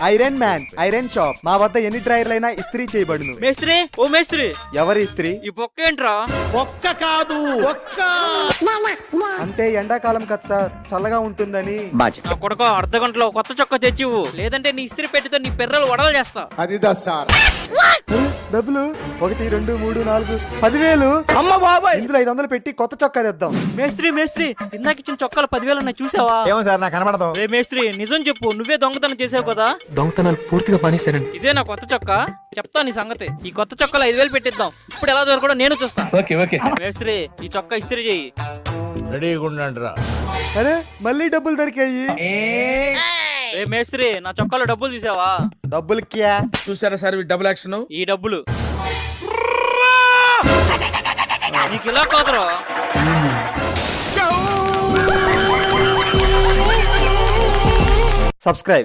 Iron man iron shop మా వద్ద ఎన్ని డ్రైర్లైనా ఇస్త్రీ చేయబడును. మేస్త్రి, ఓ మేస్త్రి, ఎవరి ఇస్త్రీ? ఈ బొక్క ఏంట్రా? ఒక్క కాదు ఒక్క. అంటే ఎండాకాలం కదా సార్, చల్లగా ఉంటుందని. నా కొడుక అర్ధ గంటలో కొత్త చొక్కా తెచ్చివు, లేదంటే నీ ఇస్త్రీ పెట్టితో నీ పెర్రలు వడలు చేస్తా. అది సార్. డబ్బులు 1 2 3 4 10,000. అమ్మ బాబాయ్, ఇందులో 500 పెట్టి కొత్త చొక్కా తెద్దాం. మేస్త్రి మేస్త్రి, ఇందాక ఇచ్చిన చొక్కాలు 10,000 ఉన్నాయి, చూసావా? ఏమో సార్, నాకు కనబడదు. రే మేస్త్రి, నిజం చెప్పు, నువ్వే దొంగతనం చేసావు కదా? దొంగతనాలు పూర్తిగా పనిస్తానండి. ఇదే నా కొత్త చొక్కా, చెప్తా నీ సంగతి. ఈ కొత్త చొక్కాలు 5,000 పెట్టిద్దాం. ఇప్పుడు ఎలా దొరకడో నేను చూస్తా. ఓకే. మేస్త్రి, ఈ చొక్కా ఇస్త్రీ చెయ్యి. రెడీగా ఉండండి రా. అరే మళ్ళీ డబ్బులు దొరికాయి. రే మేస్త్రి, నా చొక్కాలో డబ్బులు చూసావా? డబ్బులు క్యా? చూసారా సార్ డబుల్ యాక్షన్. ఈ డబ్బులు నీకు ఇలా కాదురా. సబ్స్క్రైబ్.